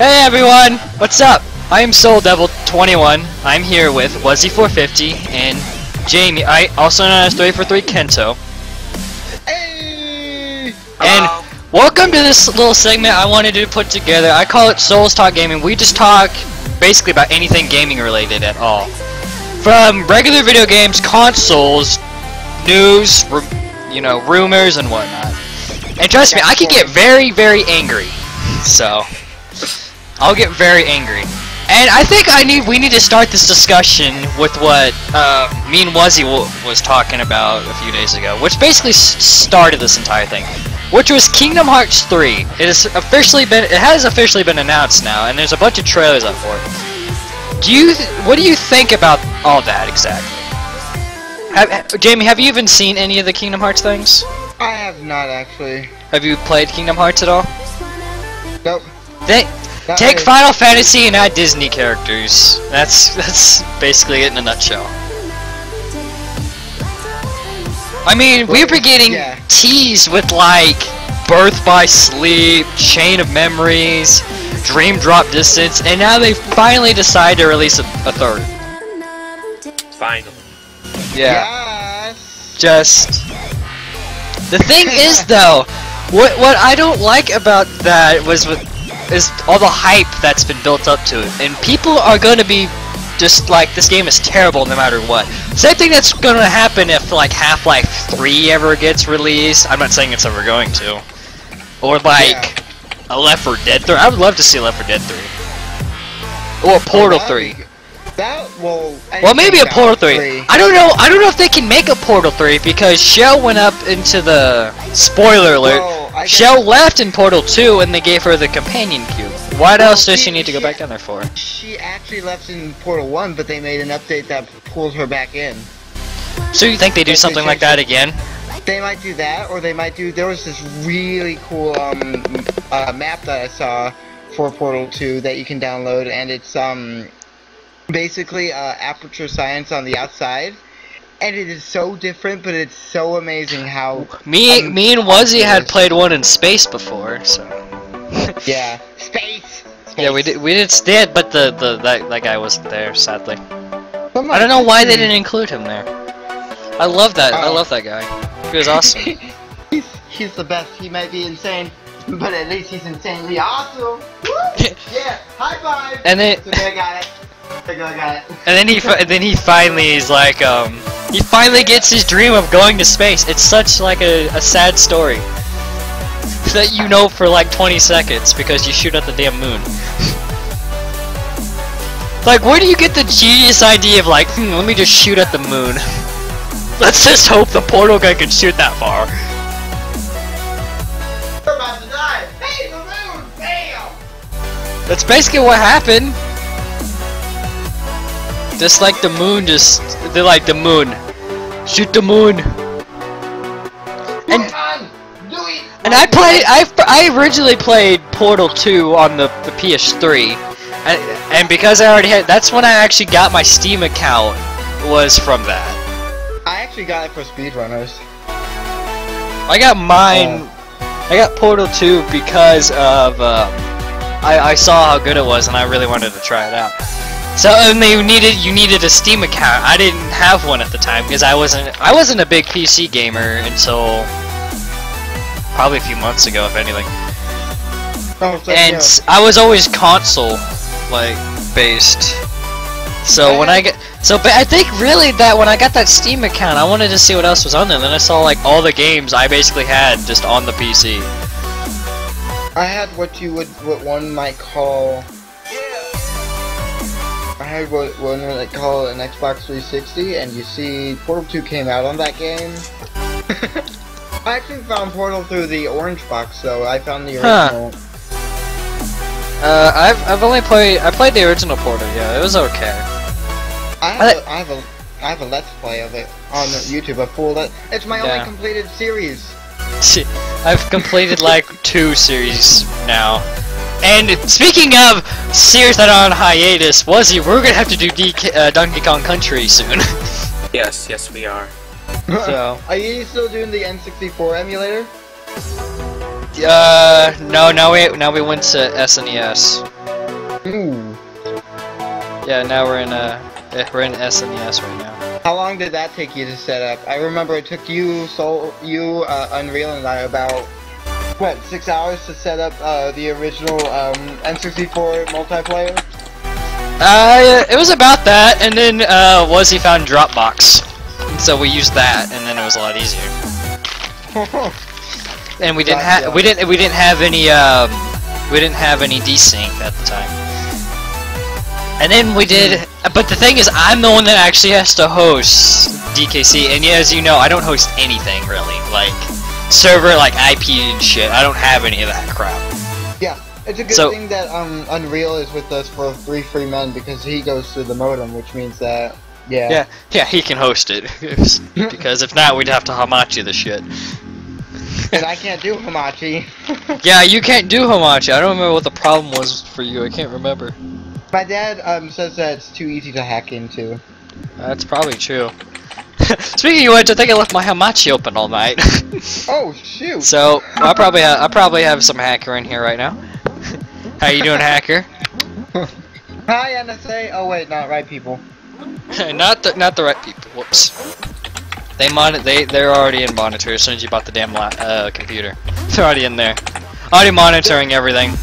Hey everyone, what's up? I am Souldevil21. I'm here with Wuzzy450 and Jamie, also known as 343Kento. Hey! And welcome to this little segment I wanted to put together. I call it Souls Talk Gaming. We just talk basically about anything gaming related at all. From regular video games, consoles, news, rumors and whatnot. And trust me, I can get very, very angry. So I'll get very angry. And I think we need to start this discussion with what me and Wuzzy was talking about a few days ago, which basically started this entire thing, which was Kingdom Hearts 3. It has officially been announced now, and there's a bunch of trailers up for it. What do you think about all that exactly? Jamie, have you even seen any of the Kingdom Hearts things? I have not actually. Have you played Kingdom Hearts at all? Nope. Take Final Fantasy and add Disney characters. That's basically it in a nutshell. I mean, we've been getting teased with like Birth by Sleep, Chain of Memories, Dream Drop Distance, and now they finally decide to release a third. Finally. Yeah. Yes. Just the thing is though, what I don't like about that is all the hype that's been built up to it, and people are going to be just like, this game is terrible no matter what. Same thing that's going to happen if like Half-Life 3 ever gets released. I'm not saying it's ever going to. Or like a Left 4 Dead 3. I would love to see Left 4 Dead 3. Or Portal 3. Well, maybe a Portal 3. I don't know if they can make a Portal 3 because Shell went up into the spoiler alert. Shell left in Portal 2 and they gave her the companion cube. What else does she need to go back down there for? She actually left in Portal 1, but they made an update that pulled her back in. So you think they do something like that again? They might do that, or they might do. There was this really cool map that I saw for Portal 2 that you can download, and it's basically aperture science on the outside. And it is so different, but it's so amazing how me and Wuzzy had played one in space before, so yeah, space. Yeah, we did but that guy wasn't there, sadly. I don't know why they didn't include him there. I love that. I love that guy. He was awesome. he's the best. He might be insane, but at least he's insanely awesome. Yeah, high five. And then I got it. I got it. And then he finally is like he finally gets his dream of going to space. It's such like a sad story that you know for like 20 seconds because you shoot at the damn moon. Like, where do you get the genius idea of like, let me just shoot at the moon? Let's just hope the portal guy can shoot that far. We're about to die. Hey, the moon! Bam! That's basically what happened. Just like the moon, they're like the moon. Shoot the moon. And I originally played Portal 2 on the PS3, and because I already had, that's when I actually got my Steam account, was from that. I actually got it for speedrunners. I got mine. I got Portal 2 because of I saw how good it was, and I really wanted to try it out. So and you needed a Steam account. I didn't have one at the time because I wasn't a big PC gamer until probably a few months ago, if anything. And I was always console based. So but I think really that when I got that Steam account, I wanted to see what else was on there. And then I saw like all the games I basically had just on the PC. I had what one might call. I had what one might call an Xbox 360, and you see Portal 2 came out on that game. I actually found Portal through the orange box, so I found the original. I played the original Portal. Yeah, it was okay. I have a Let's Play of it on YouTube. It's my only completed series. I've completed like 2 series now. And speaking of series that are on hiatus, Wuzzy, we're gonna have to do Donkey Kong Country soon. Yes, we are. So. Are you still doing the N64 emulator? No, now we went to SNES. Ooh. Yeah, now we're in SNES right now. How long did that take you to set up? I remember it took you, Unreal, and I about, what, 6 hours to set up the original N64 multiplayer? It was about that, and then Wuzzy found Dropbox, and so we used that, and then it was a lot easier. And we didn't have any desync at the time. And then we did, but the thing is, I'm the one that actually has to host DKC, and yeah, as you know, I don't host anything really, like server, like IP and shit. I don't have any of that crap. Yeah, it's a good thing that Unreal is with us for 3 free men, because he goes through the modem, which means that yeah, he can host it. Because if not, we'd have to Hamachi the shit. And I can't do Hamachi. Yeah, you can't do Hamachi. I don't remember what the problem was for you. I can't remember. My dad says that it's too easy to hack into. That's probably true. Speaking of which, I think I left my Hamachi open all night. Oh shoot! So I probably have some hacker in here right now. How you doing, hacker? Hi NSA. Oh wait, not right people. not the right people. Whoops. They're already in monitor as soon as you bought the damn computer. They're already in there, already monitoring everything.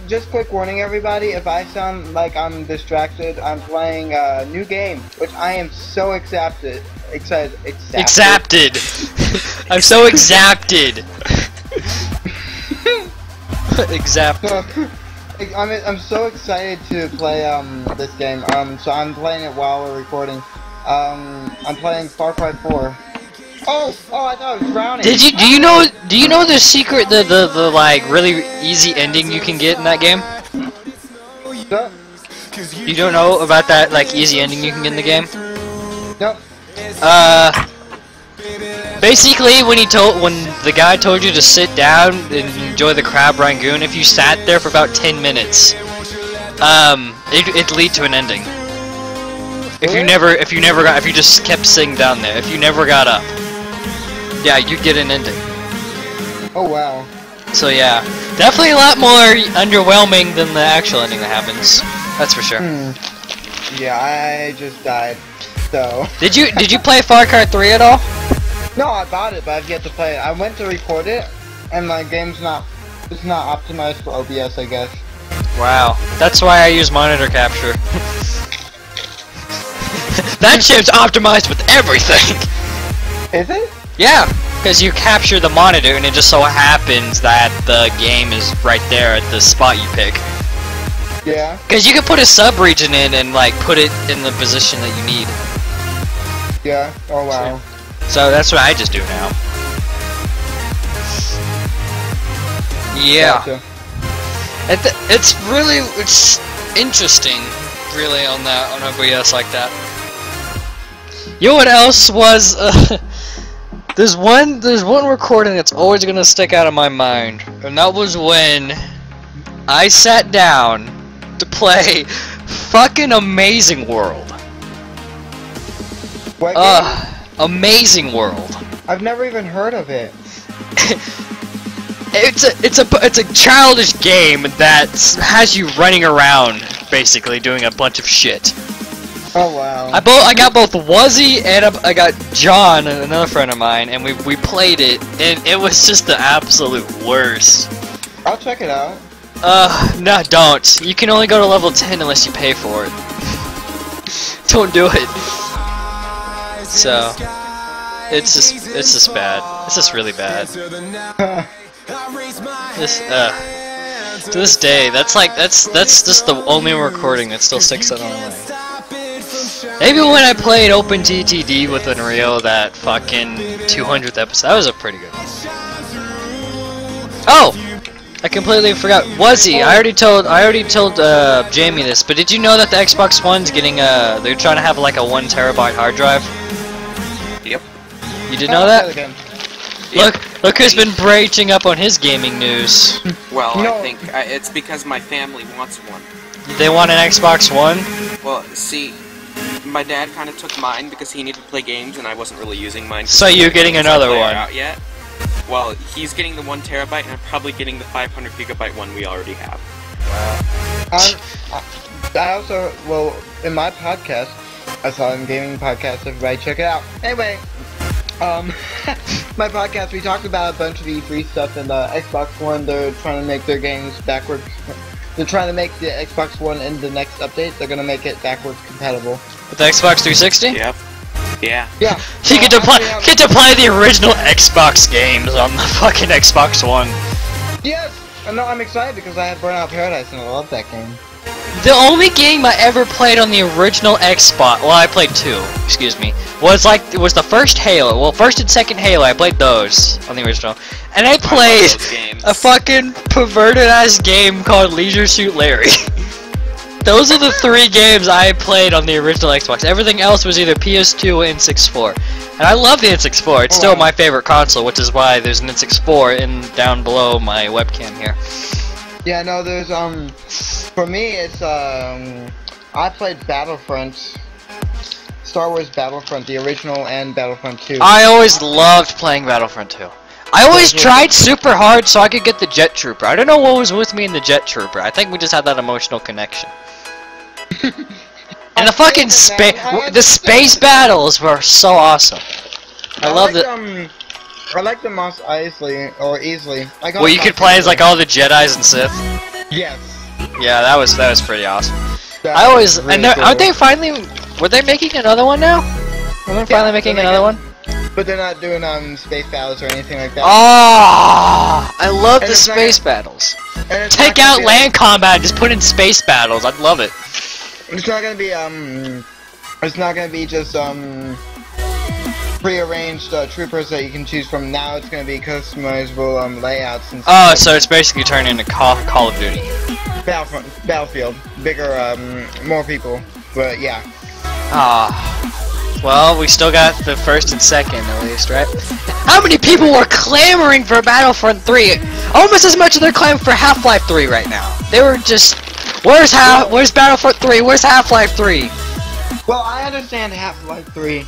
Just quick warning, everybody. If I sound like I'm distracted, I'm playing a new game, which I am so excited. Exapted. I'm so exapted. Exapted. I'm so excited to play this game. So I'm playing it while we're recording. I'm playing Far Cry 4. Oh, I thought I was drowning. Do you know the secret, the like really easy ending you can get in that game? No. You don't know about that like easy ending you can get in the game? Nope. Basically, when the guy told you to sit down and enjoy the crab rangoon, if you sat there for about 10 minutes, it'd lead to an ending. If you just kept sitting down there, if you never got up, yeah, you'd get an ending. Oh wow. So yeah, definitely a lot more underwhelming than the actual ending that happens. That's for sure. Yeah, I just died. So. Did you play Far Cry 3 at all? No, I bought it, but I've yet to play it. I went to record it, and my game's not optimized for OBS, I guess. Wow, that's why I use monitor capture. That shit's optimized with everything! Is it? Yeah, because you capture the monitor and it just so happens that the game is right there at the spot you pick. Yeah. Because you can put a sub-region in and like put it in the position that you need. Yeah, oh wow. So that's what I just do now. Yeah. Gotcha. It's interesting, really, on OBS like that. You know what else was? There's one recording that's always gonna stick out of my mind, and that was when I sat down to play fucking Amazing World. What game? Amazing World. I've never even heard of it. It's a childish game that has you running around, basically doing a bunch of shit. Oh wow. I got both Wuzzy and I got John, another friend of mine, and we played it, and it was just the absolute worst. I'll check it out. No, don't. You can only go to level 10 unless you pay for it. Don't do it. So, it's just bad. It's just really bad. To this day, that's just the only recording that still sticks out on my mind. Maybe when I played OpenTTD with Unreal, that fucking 200th episode, that was a pretty good one. Oh! I completely forgot. Wuzzy, I already told Jamie this, but did you know that the Xbox One's getting they're trying to have like a 1 terabyte hard drive? Yep. You did know that? Look who's been breaching up on his gaming news. Well, I think it's because my family wants one. They want an Xbox One? Well, see, my dad kind of took mine because he needed to play games and I wasn't really using mine. So you're getting another one? Out yet. Well, he's getting the 1 terabyte and I'm probably getting the 500 gigabyte one we already have. I also, well, in my podcast, I saw in gaming podcast, everybody check it out. Anyway, my podcast, we talked about a bunch of E3 stuff, and Xbox One, they're trying to make their games backwards. They're trying to make the Xbox One in the next update, they're gonna make it backwards compatible. With the Xbox 360? Yep. Yeah. Yeah. You get to play the original Xbox games on the fucking Xbox One. Yes! No, I'm excited because I have Burnout Paradise and I love that game. The only game I ever played on the original Xbox, well, I played two, excuse me, was the first Halo. Well, first and second Halo, I played those on the original. And I played a fucking perverted ass game called Leisure Suit Larry. Those are the three games I played on the original Xbox. Everything else was either PS2 or N64. And I love the N64. It's still my favorite console, which is why there's an N64 down below my webcam here. Yeah, no, there's, for me, it's, I played Battlefront, Star Wars Battlefront, the original, and Battlefront 2. I always loved playing Battlefront 2. I always tried super hard so I could get the Jet Trooper. I don't know what was with me in the Jet Trooper. I think we just had that emotional connection. And the fucking space battles were so awesome. I love the. I like the most easily. Well, you could play as like all the Jedi's and Sith. Yes. Yeah, that was pretty awesome. That was really cool. Aren't they finally? Were they making another one now? Are they finally making another one? But they're not doing space battles or anything like that. Oh, I love the space battles. Take out land combat and just put in space battles. I'd love it. It's not gonna be it's not gonna be just prearranged troopers that you can choose from. Now it's gonna be customizable layouts and stuff. Oh, so it's basically turned into Call of Duty. Battlefield, bigger, more people, but yeah. Well, we still got the first and second at least, right? How many people were clamoring for Battlefront 3? Almost as much as they're clamoring for Half-Life 3 right now. They were just, where's Battlefront 3? Where's Half-Life 3? Well, I understand Half-Life 3.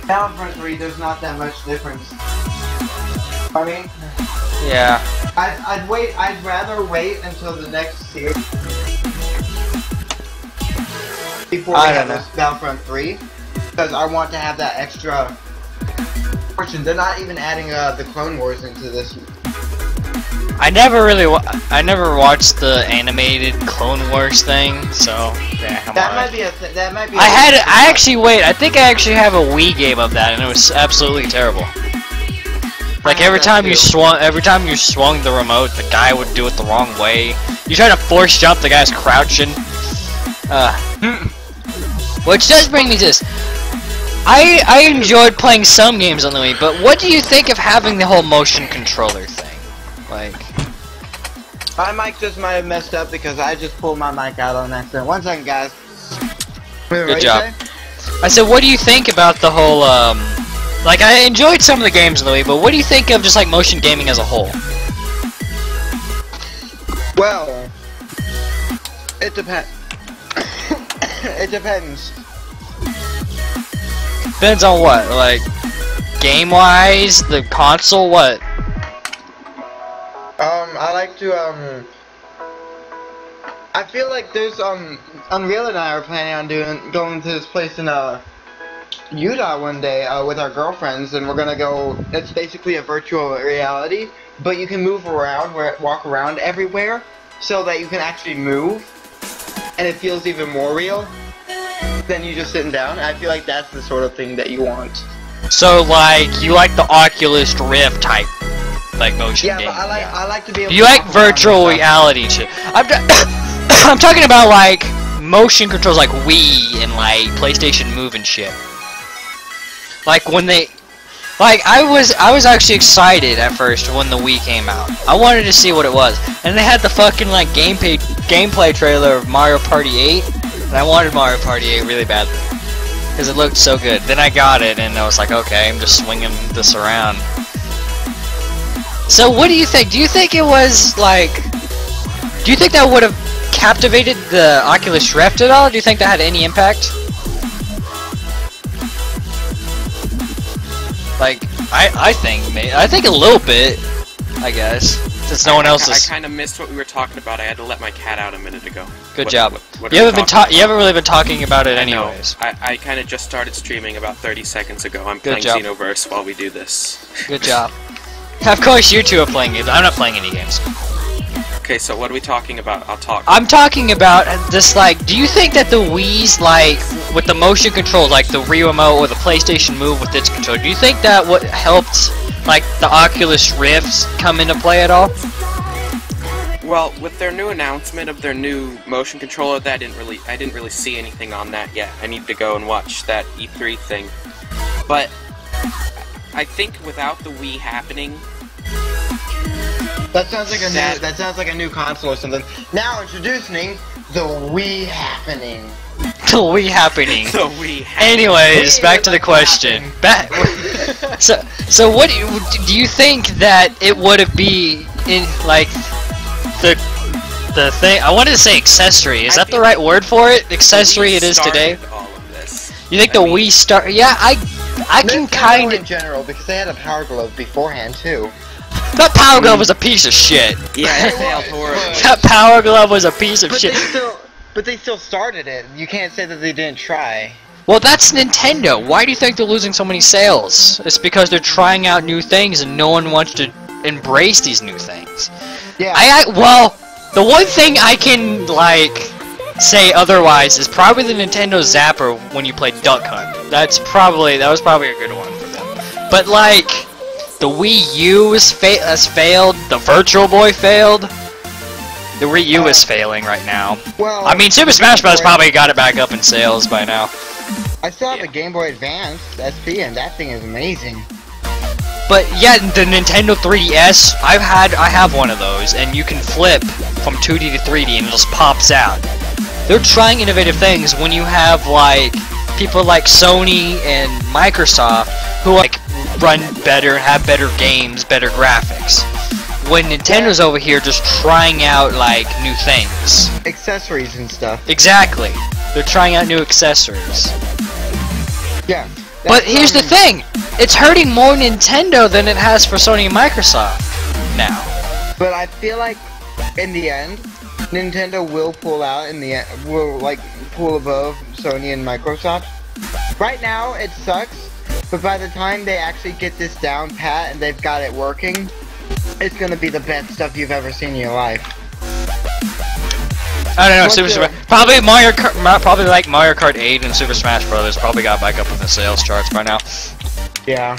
Battlefront 3, there's not that much difference. I mean, yeah. I'd rather wait until the next series before we have this Battlefront 3, because I want to have that extra portion. They're not even adding the Clone Wars into this. I never watched the animated Clone Wars thing, so yeah, that might be a I think I actually have a Wii game of that, and it was absolutely terrible. Like every time you swung the remote, the guy would do it the wrong way. You try to force jump, the guy's crouching. Which does bring me to this. I enjoyed playing some games on the Wii, but what do you think of having the whole motion controller thing? Like, my mic just might have messed up because I just pulled my mic out on accident. 1 second, guys. Good job. I said, what do you think about the whole, like, I enjoyed some of the games on the Wii, but what do you think of just, like, motion gaming as a whole? Well, it depends. It depends. Depends on what? Like, game-wise? The console? What? I like to, I feel like there's, Unreal and I are planning on going to this place in, Utah one day, with our girlfriends, and we're gonna go, it's basically a virtual reality, but you can move around, walk around everywhere, so that you can actually move, and it feels even more real than you just sitting down. I feel like that's the sort of thing that you want. So, like, you like the Oculus Rift type, like, motion game. Yeah, but I like to be able to you like virtual reality shit. I'm talking about, like, motion controls like Wii and, like, PlayStation Move and shit. Like, when they... Like, I was actually excited at first when the Wii came out. I wanted to see what it was. And they had the fucking, like, gameplay trailer of Mario Party 8. And I wanted Mario Party 8 really badly. Because it looked so good. Then I got it, and I was like, okay, I'm just swinging this around. So, what do you think? Do you think it was, like... Do you think that would have captivated the Oculus Rift at all? Do you think that had any impact? Like, I think a little bit, I guess. Since no one else is. I kind of missed what we were talking about. I had to let my cat out a minute ago. Good job. What You haven't really been talking about it anyways. I kind of just started streaming about 30 seconds ago. I'm Good playing job. Xenoverse while we do this. Good job. Of course, you two are playing games. I'm not playing any games. Okay, so what are we talking about? I'll talk. I'm talking about this, like, do you think that the Wii's, like, with the motion control, like the Wii Remote or the PlayStation Move with its control, do you think that what helped, like, the Oculus Rifts come into play at all? Well, with their new announcement of their new motion controller, I didn't really see anything on that yet. I need to go and watch that E3 thing. But I think without the Wii happening, That sounds like a new console or something. Now introducing the Wii happening. The Wii happening. the Wii happening. Anyways, back to the question. So what do you think that it would be in, like, the thing? I wanted to say accessory. Is that the right word for it? Accessory it is today. All of this. You think the Wii start? Yeah, I can kind of. In general, because they had a Power Glove beforehand too. That Power Glove was a piece of shit. Yeah, it failed horribly. That Power Glove was a piece of shit. But they still started it. You can't say that they didn't try. Well, that's Nintendo. Why do you think they're losing so many sales? It's because they're trying out new things and no one wants to embrace these new things. Yeah. Well, the one thing I can, like, say otherwise is probably the Nintendo Zapper when you played Duck Hunt. That was probably a good one for them. But, like, the Wii U has failed. The Virtual Boy failed. The Wii U is failing right now. Well, I mean, Super Smash Bros. Probably got it back up in sales by now. I still have a Game Boy Advance SP, and that thing is amazing. But yeah, the Nintendo 3DS, I have one of those, and you can flip from 2D to 3D, and it just pops out. They're trying innovative things when you have, like, people like Sony and Microsoft who, like, run better, have better games, better graphics. When Nintendo's over here just trying out, like, new things. Accessories and stuff. Exactly. They're trying out new accessories. Yeah. But here's the thing! It's hurting more Nintendo than it has for Sony and Microsoft now. But I feel like, in the end, Nintendo will pull out in the end, will, like, pull above Sony and Microsoft. Right now, it sucks, but by the time they actually get this down pat and they've got it working, it's gonna be the best stuff you've ever seen in your life. I don't know, probably Mario Kart, probably like Mario Kart 8 and Super Smash Bros. Probably got back up in the sales charts by now. Yeah.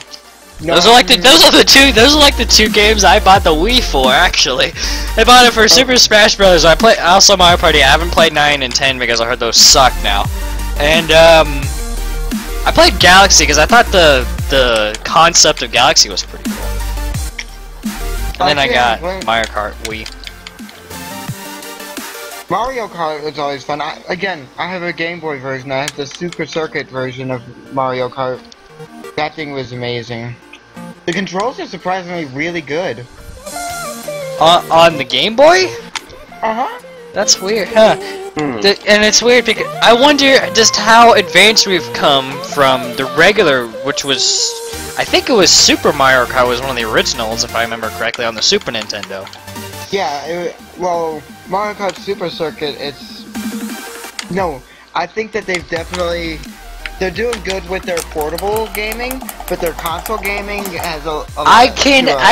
No, Those are like the two games I bought the Wii for, actually. I bought it for Super Smash Bros. I also Mario Party. I haven't played 9 and 10 because I heard those suck now. And I played Galaxy because I thought the concept of Galaxy was pretty cool. And then I got Mario Kart Wii. Mario Kart was always fun. I have a Game Boy version. I have the Super Circuit version of Mario Kart. That thing was amazing. The controls are surprisingly really good. On the Game Boy? Uh-huh. That's weird, huh? And it's weird because I wonder just how advanced we've come from the regular, which was, I think it was Super Mario Kart was one of the originals, if I remember correctly, on the Super Nintendo. Yeah, well, Mario Kart Super Circuit, no, I think that they're doing good with their portable gaming, but their console gaming has a lot I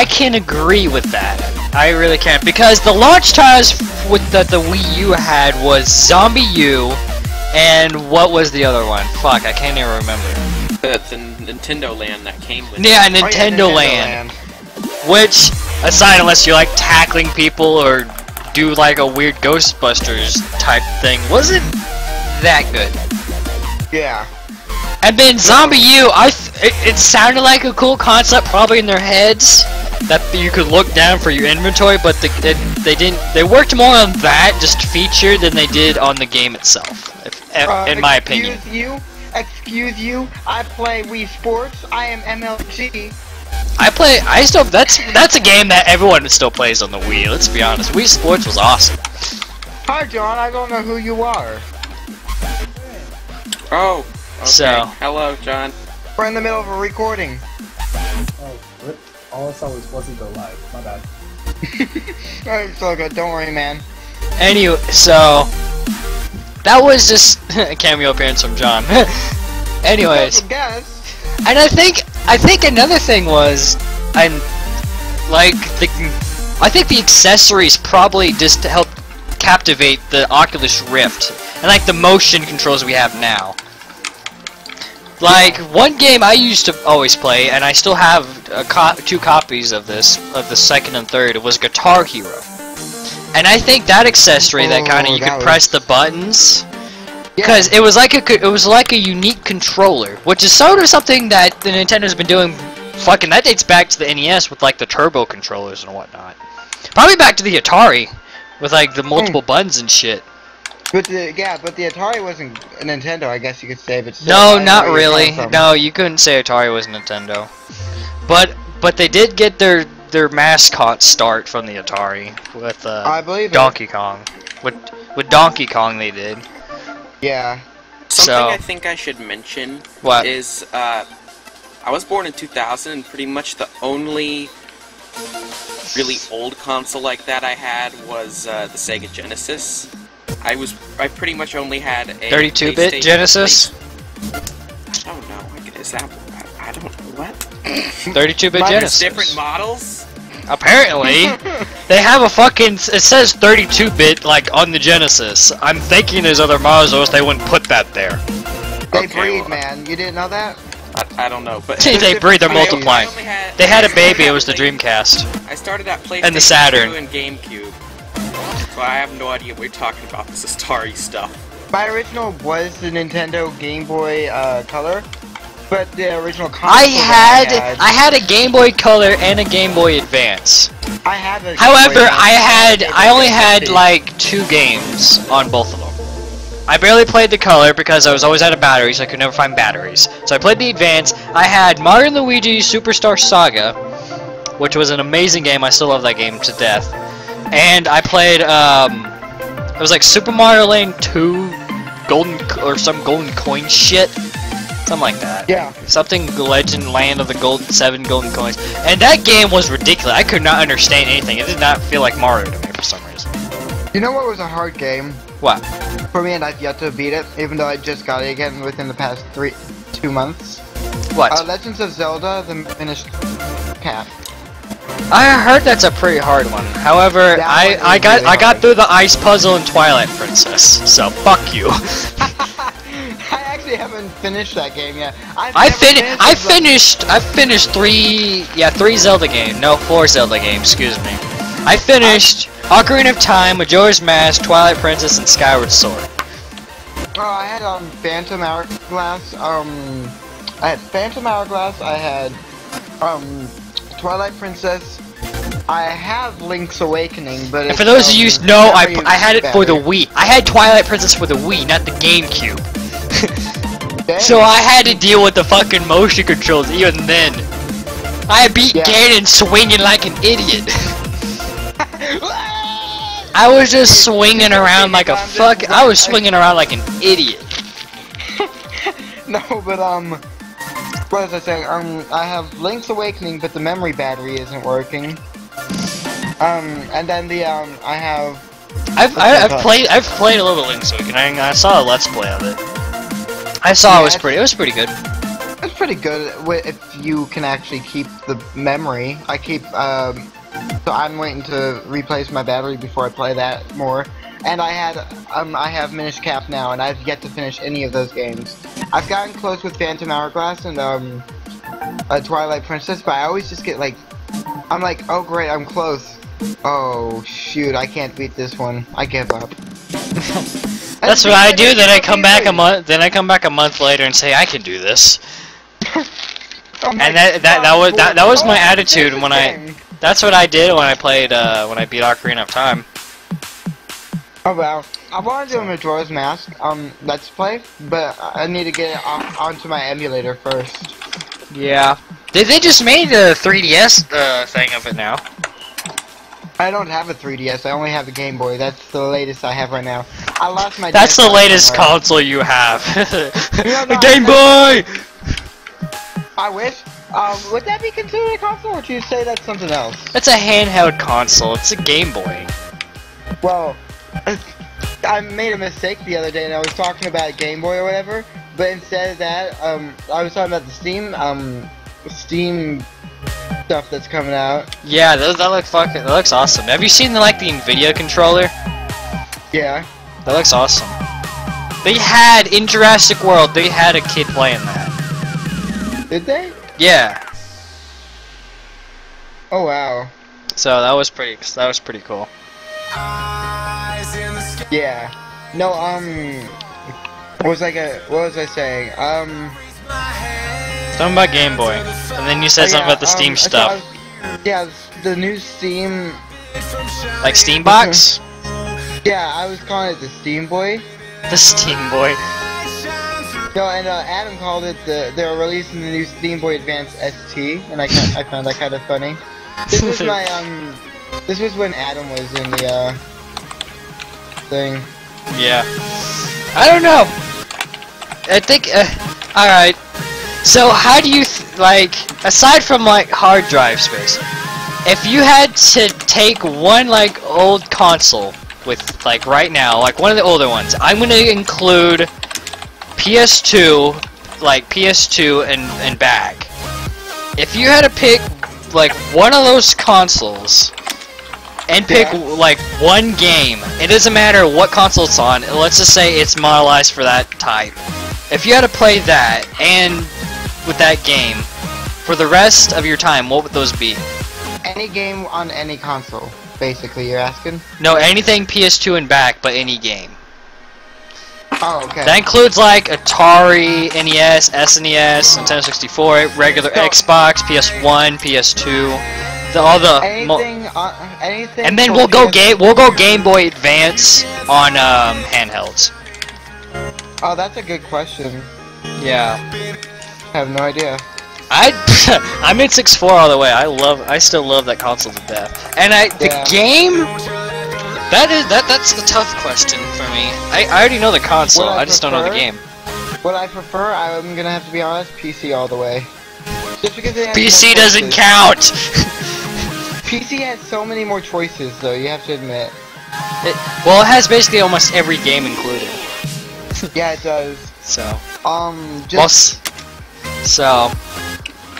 can agree with that. I really can, because the launch titles with the Wii U had was Zombie U, and what was the other one? Fuck, I can't even remember. The Nintendo Land that came with Yeah, Nintendo Land. Which, aside, unless you like tackling people or do like a weird Ghostbusters type thing, wasn't that good. Yeah. And then Zombie U, it sounded like a cool concept, probably in their heads, that you could look down for your inventory, but they worked more on that, just feature, than they did on the game itself, in my opinion. Excuse you, I play Wii Sports, I am MLG. That's a game that everyone still plays on the Wii, let's be honest. Wii Sports was awesome. Hi John, I don't know who you are. Oh, okay. So. Hello, John. We're in the middle of a recording. what? All I saw was Wuzzy go live. My bad. Alright, so good. Don't worry, man. Anyway, so that was just a cameo appearance from John. Anyways, Guess. and I think another thing was, I think the accessories probably just to help captivate the Oculus Rift and like the motion controls we have now. Like one game I used to always play, and I still have two copies of this, of the second and third. It was Guitar Hero, and I think that accessory that kind of you could press the buttons, because it was like a unique controller, which is sort of something that the Nintendo's been doing. Fucking that dates back to the NES with like the turbo controllers and whatnot. Probably back to the Atari with like the multiple buttons and shit. But the Atari wasn't a Nintendo, I guess you could say. But still, No, not really. No, you couldn't say Atari was Nintendo. But they did get their mascot start from the Atari with I believe Donkey Kong. With Donkey Kong they did. Yeah. Something I think I should mention is I was born in 2000, and pretty much the only really old console like that I had was the Sega Genesis. I pretty much only had a 32-bit Genesis? I don't know. Is that... I don't know. What? 32-bit Genesis. Different models? Apparently. They have a fucking... It says 32-bit, like, on the Genesis. I'm thinking there's other models, or else they wouldn't put that there. They breed, man. You didn't know that? I don't know, but... They breed, they're multiplying. They had a baby, it was the Dreamcast. I started at PlayStation and the Saturn. 2 and GameCube. So I have no idea what you're talking about, this Atari stuff. My original was the Nintendo Game Boy Color, but the original console I had a Game Boy Color and a Game Boy Advance. I have a However, I only had like 2 games on both of them. I barely played the Color because I was always out of batteries, I could never find batteries. So I played the Advance. I had Mario & Luigi Superstar Saga, which was an amazing game. I still love that game to death. And I played, it was like Super Mario Land 2, some golden coin shit. Something like that. Yeah. Something Legend Land of the 7 golden coins. And that game was ridiculous. I could not understand anything. It did not feel like Mario to me for some reason. You know what was a hard game? What? For me, and I've yet to beat it, even though I just got it again within the past 2 months. What? Legends of Zelda, the finished cap. I heard that's a pretty hard one. However, I got through the ice puzzle in Twilight Princess, so fuck you. I actually haven't finished that game yet. I finished 3 Zelda games. No, 4 Zelda games, excuse me. I finished Ocarina of Time, Majora's Mask, Twilight Princess, and Skyward Sword. I had Phantom Hourglass. I had Phantom Hourglass. I had Twilight Princess. I have Link's Awakening, but and for those of you who know, I had it for the Wii. I had Twilight Princess for the Wii, not the GameCube. So I had to deal with the fucking motion controls even then. I beat Ganon swinging like an idiot. I was just swinging around like a fuck. I was swinging around like an idiot. No, but what was I saying? I have Link's Awakening, but the memory battery isn't working. And then I have. I've played a little Link's Awakening. I saw a Let's Play of it. I saw it was pretty good. It's pretty good if you can actually keep the memory. I keep so I'm waiting to replace my battery before I play that more. And I have Minish Cap now, and I've yet to finish any of those games. I've gotten close with Phantom Hourglass and Twilight Princess, but I always just get like, I'm like, oh great, I'm close. Oh shoot, I can't beat this one. I give up. That's what I do. Then I come back a month. Then I come back a month later and say I can do this. And that was my attitude when I. That's what I did when I played when I beat Ocarina of Time. Oh well, I want to do a Majora's Mask Let's Play, but I need to get it onto my emulator first. Yeah. They just made a 3DS thing of it now. I don't have a 3DS. I only have a Game Boy. That's the latest I have right now. I lost my. That's the latest console you have. A Game Boy. I wish. Would that be considered a console, or would you say that's something else? It's a handheld console. It's a Game Boy. Well, I made a mistake the other day, and I was talking about Game Boy or whatever, but instead of that, I was talking about the Steam stuff that's coming out. Yeah, that looks awesome. Have you seen the NVIDIA controller? Yeah. That looks awesome. They had in Jurassic World. They had a kid playing that. Did they? Yeah. Oh wow. So that was pretty cool. Yeah. No, what was I saying? Something about Game Boy. And then you said something about the Steam stuff. Yeah, the new Steam... Like Steam Box? Yeah, I was calling it the Steam Boy. The Steam Boy. No, and Adam called it they're releasing the new Steam Boy Advance ST, and I found that kind of funny. This was my, this was when Adam was in the, thing. Yeah. I don't know. I think, alright. So how do you, aside from, hard drive space, if you had to take one, old console with, right now, one of the older ones, I'm gonna include PS2, PS2 and back. If you had to pick, one of those consoles, and pick, one game, it doesn't matter what console it's on, let's just say it's modelized for that type. If you had to play that, and with that game, for the rest of your time, what would those be? Any game on any console, basically, you're asking? No, anything PS2 and back, but any game. Oh, okay. That includes, Atari, NES, SNES, Nintendo 64, regular Xbox, PS1, PS2, anything. And then we'll go Game Boy Advance on handhelds. Oh, that's a good question. Yeah. I have no idea. I'm in 6.4 all the way. I still love that console to death. And the game. That's the tough question for me. I already know the console. I just don't know the game. What I prefer, I'm gonna have to be honest, PC all the way. Just because it has PC doesn't count. PC has so many more choices, though. You have to admit. Well, it has basically almost every game included. Yeah, it does. So. So.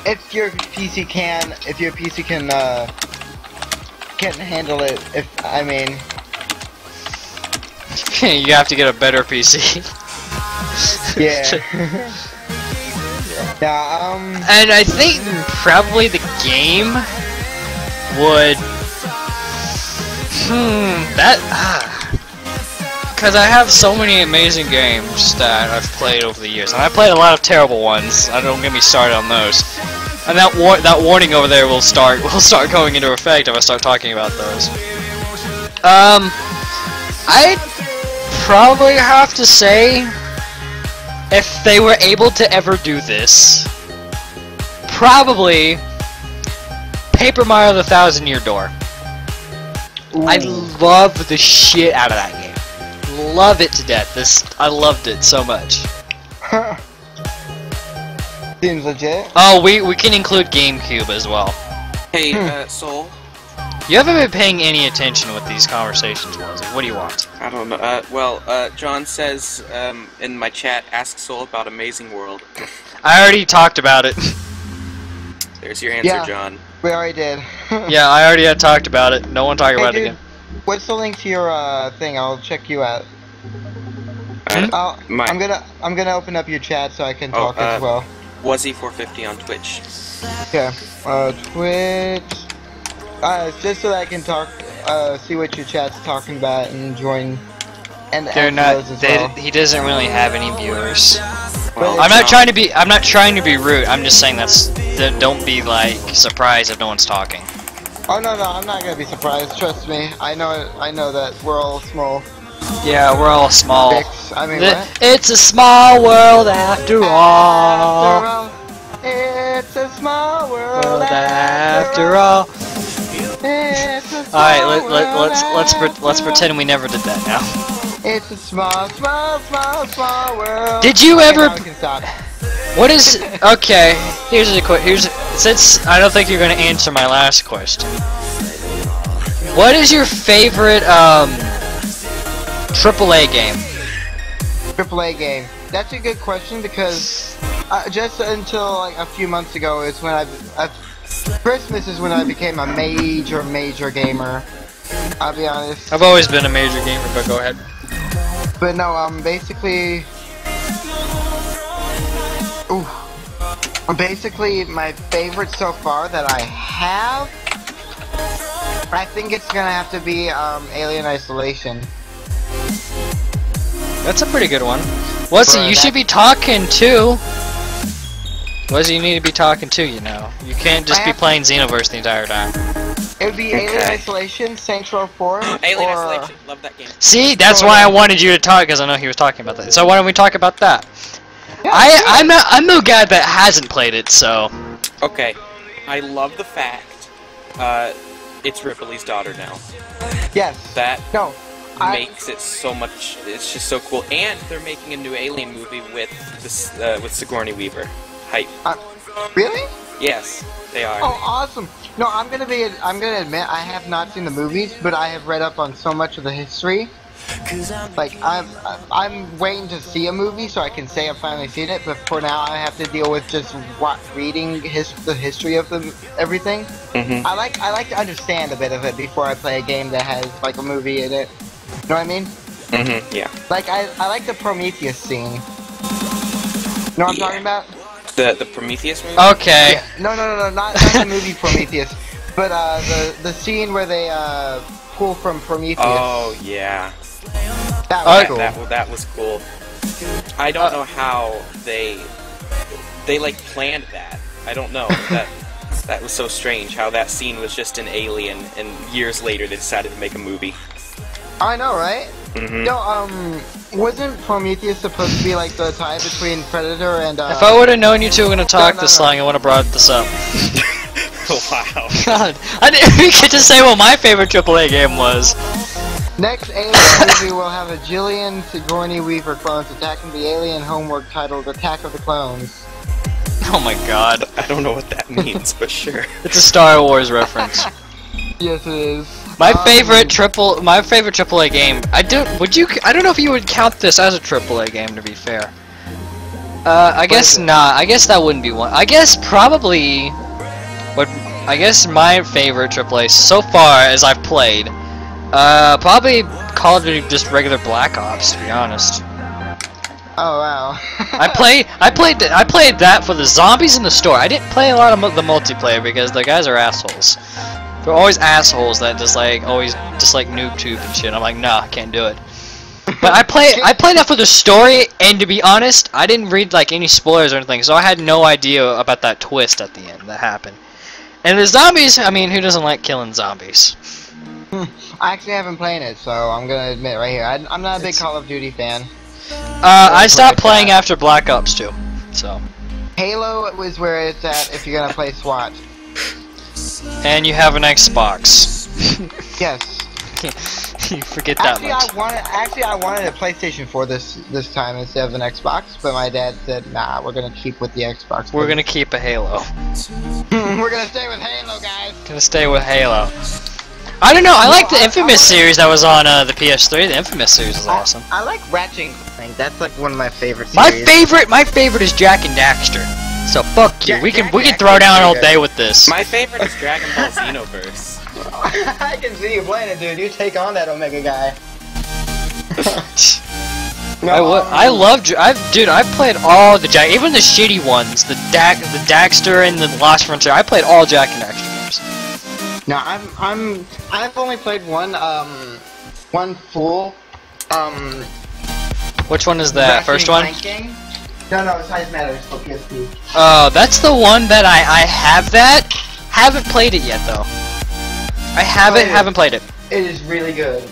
If your PC can handle it, you have to get a better PC. Yeah. Yeah, and I think probably the game would... Because I have so many amazing games that I've played over the years. And I played a lot of terrible ones. Don't get me started on those. And that warning over there will start going into effect if I start talking about those. I'd probably have to say, if they were able to ever do this, probably Paper Mario: The Thousand Year Door. Ooh. I love the shit out of that game. Love it to death. I loved it so much. Seems legit. Oh, we can include GameCube as well. Hey, Soul. You haven't been paying any attention with these conversations, Wuzzy. What do you want? I don't know. John says in my chat, ask Soul about Amazing World. I already talked about it. There's your answer, John. We already did. Yeah, I already had talked about it. No one talk about it again. What's the link to your thing? I'll check you out. I'm gonna open up your chat so I can talk as well. Wuzzy450 on Twitch. Okay. Twitch. Just so that I can talk, see what your chat's talking about and join. And they're not. He doesn't really have any viewers. Well, I'm not trying to be rude. I'm just saying don't be surprised if no one's talking. Oh no, I'm not gonna be surprised. Trust me. I know that we're all small. Yeah, we're all small. What? It's a small world after all. It's a small world after all. Alright, let's pretend we never did that now. It's a small world. Did you ever? What is? Okay, here's Since I don't think you're gonna answer my last question, what is your favorite AAA game? AAA game. That's a good question because just until like a few months ago is when Christmas is when I became a major gamer. I'll be honest. I've always been a major gamer, but go ahead. But no, basically, basically my favorite so far that I have, I think it's gonna have to be Alien Isolation. That's a pretty good one. Wuzzy, you should be talking too. Wuzzy, you need to be talking too, you know. You can't just be playing Xenoverse the entire time. It would be Alien Isolation, Saints Row 4, Alien or... Isolation, love that game. See, that's why I wanted you to talk, because I know he was talking about that. So why don't we talk about that? Yeah, I'm no guy that hasn't played it, so... Okay, I love the fact, it's Ripley's daughter now. Yes. That No. makes it so much, it's just so cool. And they're making a new Alien movie with this, with Sigourney Weaver. Hype. Really? Yes, they are. Oh, awesome. No, I'm gonna admit I have not seen the movies, but I have read up on so much of the history. Like I'm waiting to see a movie so I can say I've finally seen it, but for now I have to deal with just reading the history of everything. Mm-hmm. I like to understand a bit of it before I play a game that has like a movie in it. You know what I mean? Mm-hmm. Yeah. Like I like the Prometheus scene. You know what I'm talking about? The Prometheus movie? Okay. Yeah. No, not the movie Prometheus, but the scene where they pull from Prometheus. Oh yeah. That was cool. That was cool. I don't know how they like planned that. I don't know. That was so strange how that scene was just an Alien and years later they decided to make a movie. I know, right? Mm-hmm. No, wasn't Prometheus supposed to be like the tie between Predator and If I would have known you two were gonna talk this long, I would have brought this up. Wow. God, I didn't even get to say what my favorite AAA game was. Next Alien movie will have a Jillian Sigourney Weaver clones attacking the alien homeworld titled Attack of the Clones. Oh my god. I don't know what that means, but sure. It's a Star Wars reference. Yes, it is. My favorite AAA game. I don't know if you would count this as a AAA game, to be fair. I guess not. I guess that wouldn't be one. I guess probably I guess my favorite AAA so far as I've played, probably Call of Duty, just regular Black Ops, to be honest. Oh wow. I played that for the zombies in the store. I didn't play a lot of the multiplayer because the guys are assholes. They're always assholes that just like noob tube and shit. I'm like, nah, I can't do it. But I played that for the story, and to be honest, I didn't read like any spoilers or anything, so I had no idea about that twist at the end that happened. And the zombies, I mean, who doesn't like killing zombies? I actually haven't played it, so I'm gonna admit right here, I'm not a big Call of Duty fan. I stopped playing after Black Ops 2, so. Halo was where it's at if you're gonna play SWAT. And you have an Xbox. Yes. You forget that much. I wanted a PlayStation 4 this time instead of an Xbox, but my dad said, nah, we're gonna keep with the Xbox. We're gonna keep a Halo. We're gonna stay with Halo, guys. Gonna stay with Halo. I don't know, I like the Infamous series that was on the PS3. The Infamous series is awesome. I like Ratchet & Clank. That's like one of my favorite series. My favorite is Jak and Daxter. So fuck you. We can throw down all day with this. My favorite is Dragon Ball Xenoverse. I can see you playing it, dude. You take on that Omega guy. I've played all the Jak, even the shitty ones, the Daxter and the Lost Frontier. I played all Jak and Daxter games. No, I've only played one full, Which one is that? First one? No, Size Matters for PSP. Oh, that's the one that I have that. Haven't played it yet though. I haven't played it. It is really good.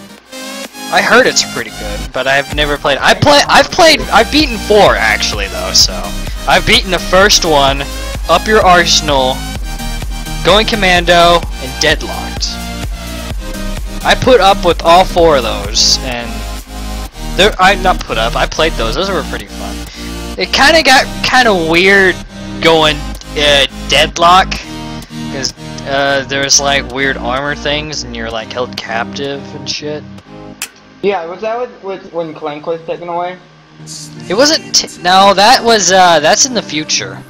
I heard it's pretty good, but I've never played it. I've beaten 4 actually though, so. I've beaten the first one, Up Your Arsenal, Going Commando, and Deadlocked. I put up with all 4 of those, and I played those. Those were pretty fun. It kind of got weird going deadlock, because there's like weird armor things, and you're like held captive and shit. Yeah, was that when Clank was taken away? It wasn't. No, that was that's in the future.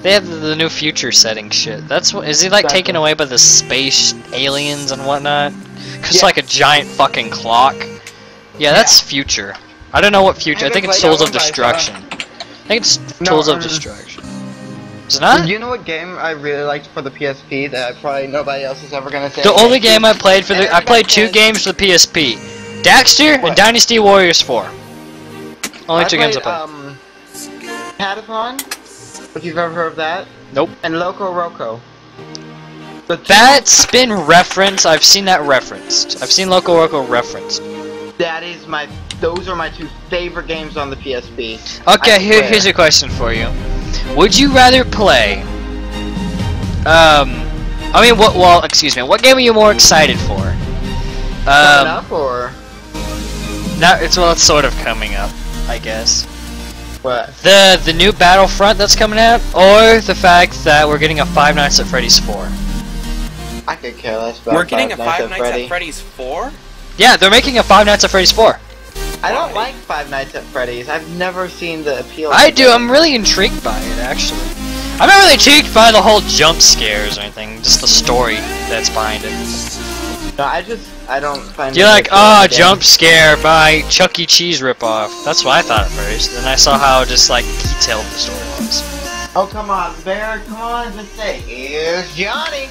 They have the new future setting shit. Is he like Exactly. taken away by the space aliens and whatnot? Cause Yeah. like a giant fucking clock. Yeah, that's future. I don't know what future. I think it's Souls of Destruction. I think it's Tools of Destruction. Is it not? You know what game I really liked for the PSP that probably nobody else is ever gonna say? The only game I played for I played 2 games for the PSP. Daxter and Dynasty Warriors 4. Only 2 games I played. Padathon, if you've ever heard of that. Nope. And Loco Roco. That's been referenced. I've seen that referenced. I've seen Loco Roco referenced. Those are my 2 favorite games on the PSP. Okay, here's a question for you. Would you rather play? Excuse me. What game are you more excited for? Coming up or It's sort of coming up, I guess. what? The new Battlefront that's coming out, or the fact that we're getting a Five Nights at Freddy's 4. I could care less about We're getting a Five Nights Freddy. at Freddy's 4? Yeah, they're making a Five Nights at Freddy's 4. I don't like Five Nights at Freddy's. I've never seen the appeal. I do. I'm really intrigued by it, actually. I'm not really intrigued by the whole jump scares or anything, just the story that's behind it. No, I don't find. You're like, oh, jump scare by Chuck E. Cheese ripoff. That's what I thought at first. Then I saw how just like detailed the story was. Oh come on, Bear! Come on, just say, here's Johnny.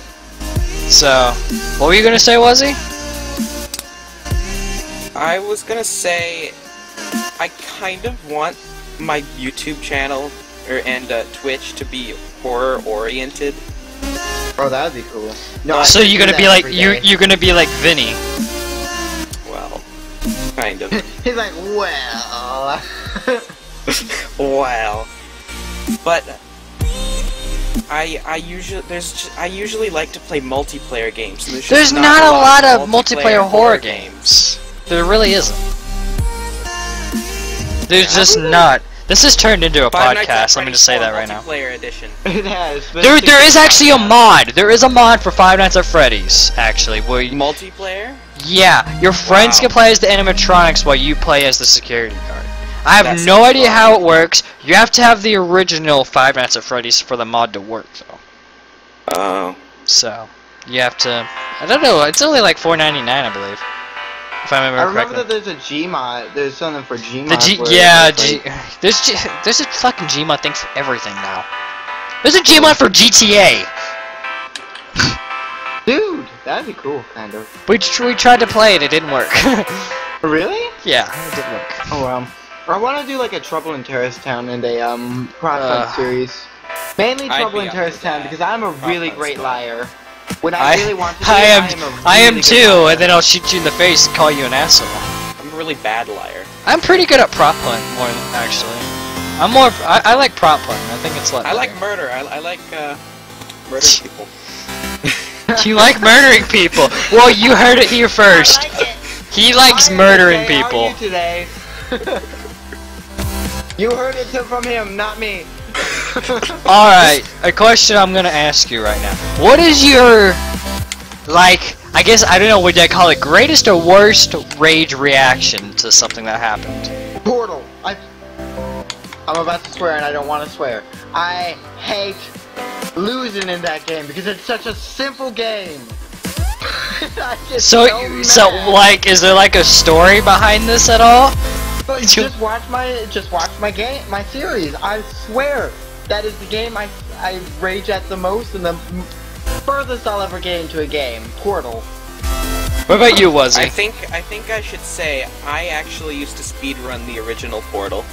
So, what were you gonna say, Wuzzy? I was gonna say, I kind of want my YouTube channel and Twitch to be horror oriented. Oh, that'd be cool. No, So you're gonna be like you're gonna be like Vinny. Well, kind of. He's like, well. Wow. But I usually like to play multiplayer games. And There's not a lot of multiplayer horror games. There really isn't. There's just not. This has turned into a podcast. Let me just say that right now. Multiplayer edition. It has. There is actually a mod. There is a mod for Five Nights at Freddy's, actually. Where Multiplayer? yeah, your friends can play as the animatronics while you play as the security guard. I have That's no idea fun. how it works. You have to have the original Five Nights at Freddy's for the mod to work, though. Oh. So you have to. I don't know. It's only like $4.99, I believe, if I remember correctly. that there's a Gmod. There's something for Gmod. There's a fucking Gmod thing for everything now. There's a Gmod for GTA. Dude, that'd be cool, kind of. We tried to play it. It didn't work. Really? Yeah, it didn't work. Oh well. I want to do like a Trouble in Terrorist Town and a Crossfire series. Mainly I'd Trouble be in up Terrorist for Town that. because I'm a really Crossfire great stuff. liar. When I really want to do I it, am. I am a I am really good too, liar. and then I'll shoot you in the face and call you an asshole. I'm a really bad liar. I'm pretty good at prop hunt, more actually. I like prop hunting. I think it's a lot I like better. murder. I like murdering people. You like murdering people. Well, you heard it here first. I like it. He likes Hi, murdering Jose, how people. are you today? You heard it from him, not me. Alright, a question I'm gonna ask you right now. What is your, like, I guess, I don't know, would I call it greatest or worst rage reaction to something that happened? Portal. I'm about to swear and I don't want to swear. I hate losing in that game because it's such a simple game. I get So, mad. like, is there like a story behind this at all? But just watch my game, my series. I swear that is the game I rage at the most and the furthest I'll ever get into a game. Portal. What about you, Wuzzy? I think I should say I actually used to speedrun the original Portal.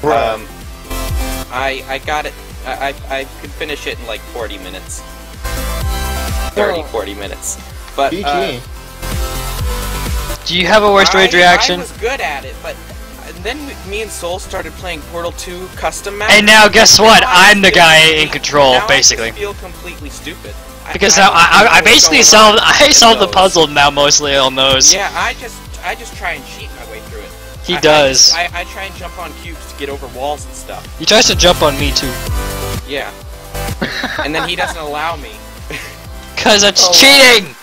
Right. I got it. I could finish it in like 40 minutes. 30, 40 minutes. But GG. Do you have a worst rage reaction? I was good at it, but then me and Soul started playing Portal 2 custom maps. And now guess what? Now I I'm the feel guy in complete- control, now basically. I feel completely stupid. Because now I basically solved the puzzle now mostly on those. Yeah, I just try and cheat my way through it. He does. I try and jump on cubes to get over walls and stuff. He tries to jump on me too. Yeah. And then he doesn't allow me. Cause it's cheating!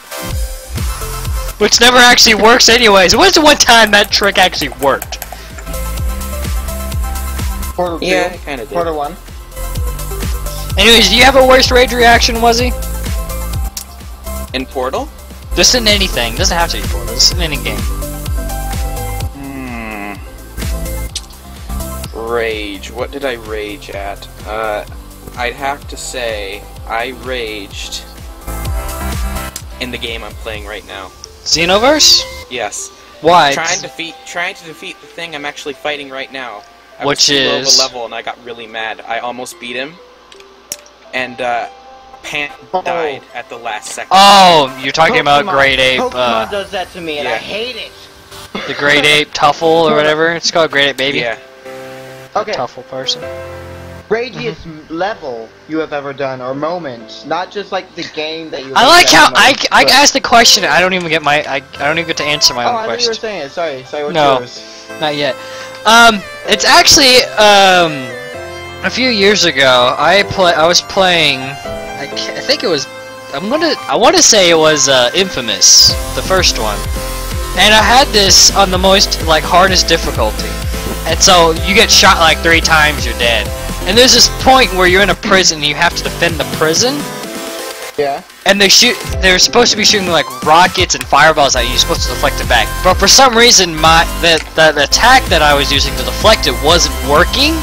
Which never actually works anyways. When's the one time that trick actually worked? Portal 2. Yeah, it kinda did. Portal 1. Anyways, do you have a worst rage reaction, Wuzzy? In Portal? Just in anything. Doesn't have to be Portal. Just in any game. Rage. What did I rage at? I'd have to say I raged in the game I'm playing right now. Xenoverse? Yes. Why? Trying to defeat the thing I'm actually fighting right now. I Which was too low of is a level and I got really mad. I almost beat him, and Pant died at the last second. Oh, you're talking about Pokemon. Great Ape, Pokemon does that to me, and yeah. I hate it. the Great Ape Tuffle or whatever. It's called Great Ape Baby. Yeah. Okay. Tuffle person. Ragiest level you have ever done, or moment, not just like the game that you. I like how I but- asked the question. I don't even get my I don't even get to answer my Oh, own I thought you question. were saying it. Sorry, what's No. yours? Not yet. It's actually a few years ago. I was playing. I think it was. I want to say it was Infamous, the first one, and I had this on the most hardest difficulty. And so you get shot like 3 times, you're dead. And there's this point where you're in a prison and you have to defend the prison. Yeah. And they're supposed to be shooting like rockets and fireballs at you. You're supposed to deflect it back. But for some reason, the attack that I was using to deflect it wasn't working.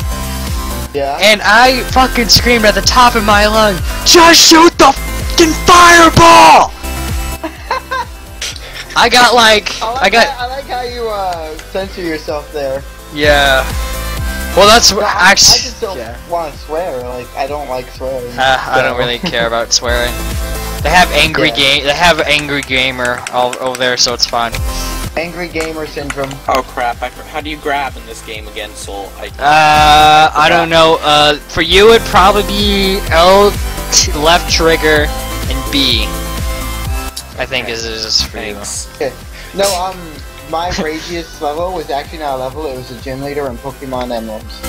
Yeah. And I fucking screamed at the top of my lung, "Just shoot the fucking fireball!" I got I like how you censor yourself there. Yeah. Well, that's No, actually. I just don't want to swear. Like, I don't like swearing. I don't really care about swearing. They have angry They have angry gamer all over there, so it's fine. Angry gamer syndrome. Oh crap! How do you grab in this game again, Soul? I don't know. For you, it'd probably be L, left trigger, and B. I think is for you. Thanks. Okay. No, my ragiest level was actually not a level. It was a gym leader in Pokemon Emblems.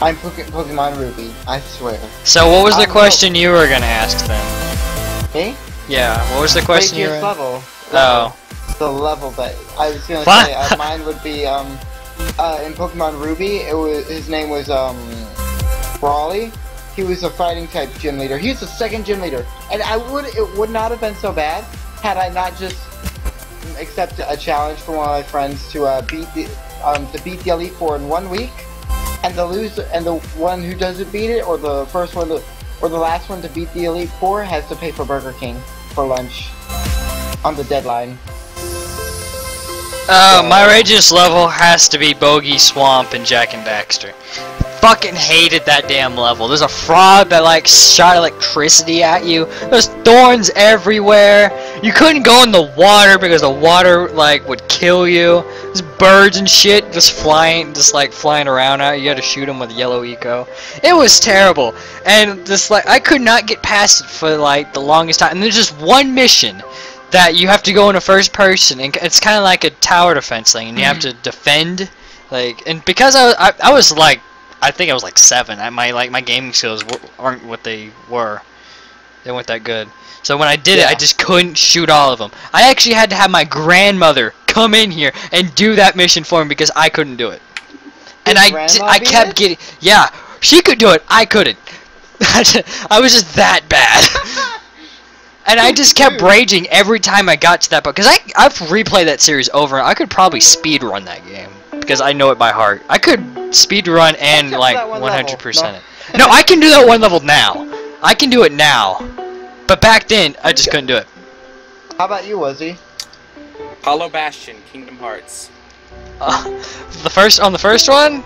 I'm Pokemon Ruby. I swear. So, what was the question you were gonna ask then? Me? Yeah. What was the question you were? Ragiest level. Oh. The level that I was gonna What? say. Mine would be in Pokemon Ruby. His name was Brawly. He was a fighting type gym leader. He was the second gym leader, and it would not have been so bad had I not just accepted a challenge from one of my friends to beat the Elite Four in 1 week, and the one who doesn't beat it, or the first one or the last one to beat the Elite Four, has to pay for Burger King for lunch on the deadline. My ragiest level has to be Bogey Swamp and Jack and Daxter. Fucking hated that damn level. There's a frog that shot electricity at you. There's thorns everywhere. You couldn't go in the water because the water would kill you. There's birds and shit just flying around at you. You had to shoot them with yellow eco. It was terrible. And just I could not get past it for the longest time. And there's just one mission that you have to go in a first person, and it's kind of like a tower defense thing, and you have to defend, and because I was I think I was 7. My gaming skills aren't what they were. They weren't that good. So when I did it, I just couldn't shoot all of them. I actually had to have my grandmother come in here and do that mission for me because I couldn't do it. And I kept getting, yeah, she could do it, I couldn't. I was just that bad. And I just kept raging every time I got to that part, because I've replayed that series over, and I could probably speedrun that game, because I know it by heart. I could speedrun and 100% it. No, I can do that one level now. I can do it now. But back then, I just couldn't do it. How about you, Wuzzy? Hollow Bastion, Kingdom Hearts. On the first one?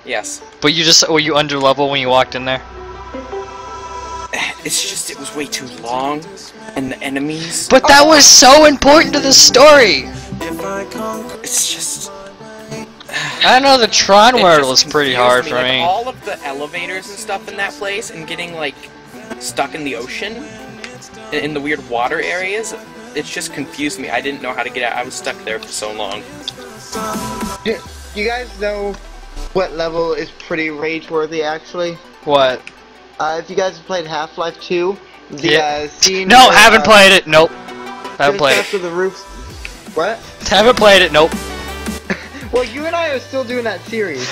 Yes. But were you under level when you walked in there? It's just, it was way too long, and the enemies... But that was so important to the story! It's just... I know the Tron world was pretty hard for me. All of the elevators and stuff in that place, and getting, stuck in the ocean, in the weird water areas, it just confused me. I didn't know how to get out. I was stuck there for so long. Do you guys know what level is pretty rage-worthy, actually? What? If you guys have played Half-Life 2, the Yeah. scene. No, where, haven't played it. Nope. Haven't just played after it. the roof. What? Haven't played it. Nope. Well, you and I are still doing that series.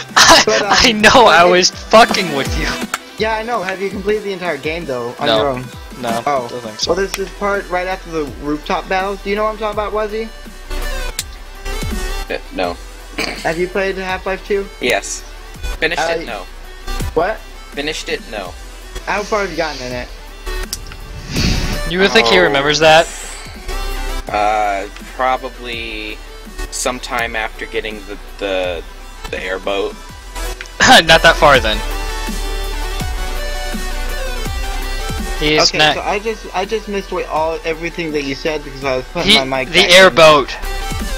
But, I know. I was fucking with you. Yeah, I know. Have you completed the entire game though on No. your own? No. Oh. Don't think so. Well, there's this part right after the rooftop battles. Do you know what I'm talking about, Wuzzy? No. Have you played Half-Life 2? Yes. Finished it? No. What? Finished it? No. How far have you gotten in it? You would think he remembers that? Probably sometime after getting the airboat. Not that far then. He is Okay, not. so I just missed everything that you said because I was putting my mic. The back airboat.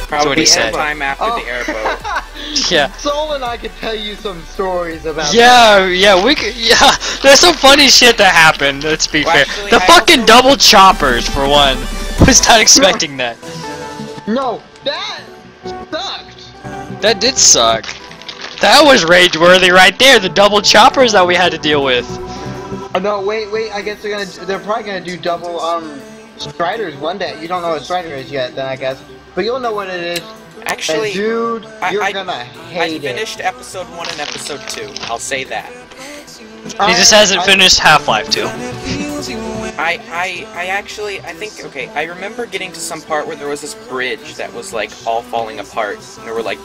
Probably what he said. sometime after Oh. the airboat. Yeah. Soul and I could tell you some stories about. Yeah, we could. Yeah, there's some funny shit that happened. Let's be Well, fair. actually, The I fucking also- double choppers for one. Was not expecting that. No, that sucked. That did suck. That was rage-worthy right there. The double choppers that we had to deal with. Oh, no, wait. I guess they're probably gonna do double Striders one day. You don't know what Strider is yet, then I guess, but you'll know what it is. Actually, And dude, you're gonna I hate it. finished episode 1 and episode 2. I'll say that. He just hasn't finished Half-Life 2. I think, okay, I remember getting to some part where there was this bridge that was, like, all falling apart, and there were, like,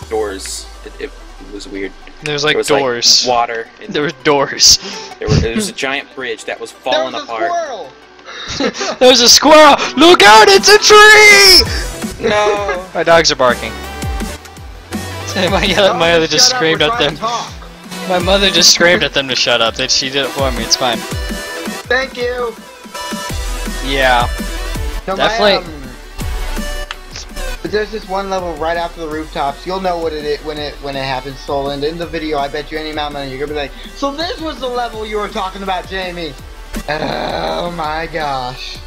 doors. It was weird. There's like There was, doors. like, water. There were doors. There was a giant bridge that was There falling was a apart. squirrel! There's a squirrel! Look out, it's a tree! No! My dogs are barking. My other just Shut up, screamed we're at trying them. to talk. My mother just screamed at them to shut up. She did it for me. It's fine. Thank you. Yeah. No, Definitely. But there's this one level right after the rooftops. You'll know what it is when it happens, Soul. And in the video, I bet you any amount of money you're gonna be like, so this was the level you were talking about, Jamie. Oh my gosh.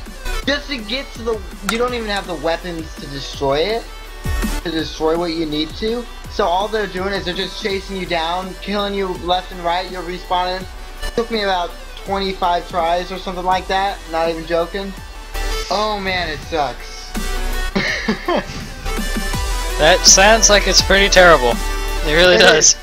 Just to get to the, you don't even have the weapons to destroy it, to destroy what you need to. So all they're doing is they're just chasing you down, killing you left and right. You're respawning. It took me about 25 tries or something like that. Not even joking. Oh man, it sucks. That sounds like it's pretty terrible. It really does.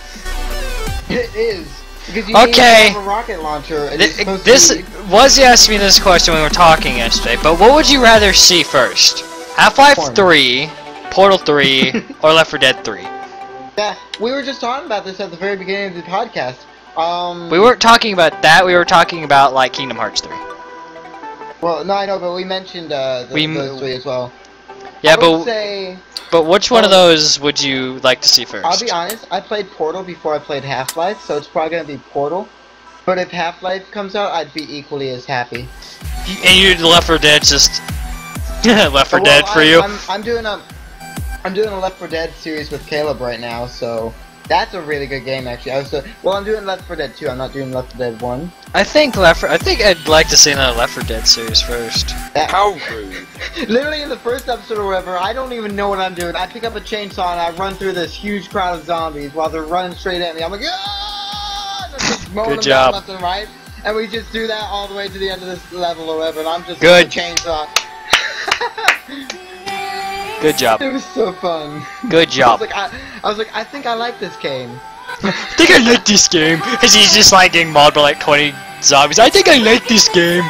It is. Because you Okay. need to have a rocket launcher. And it's supposed This to be... Wuzzy asked me this question when we were talking yesterday, but what would you rather see first? Half-Life Porn. 3, Portal 3, or Left 4 Dead 3? Yeah, we were just talking about this at the very beginning of the podcast. We weren't talking about that, we were talking about, like, Kingdom Hearts 3. Well, no, I know, but we mentioned those three as well. Yeah, I would say, but which one of those would you like to see first? I'll be honest, I played Portal before I played Half-Life, so it's probably going to be Portal. But if Half-Life comes out, I'd be equally as happy. And you Left 4 Dead just... Left 4 Dead for you? I'm doing a Left 4 Dead series with Caleb right now, so that's a really good game actually. I'm doing Left 4 Dead 2. I'm not doing Left 4 Dead 1. I think I'd like to see another Left 4 Dead series first. How rude. Literally in the first episode or whatever, I don't even know what I'm doing. I pick up a chainsaw and I run through this huge crowd of zombies while they're running straight at me. I'm like, ah! And I'm just mowing Good them job. down left and right. And we just do that all the way to the end of this level or whatever. And I'm just Good. with a chainsaw. Good job. It was so fun. Good job. I was like, I think I like this game. I think I like this game. Cause he's just like getting mauled by like 20 zombies. I think I like this game.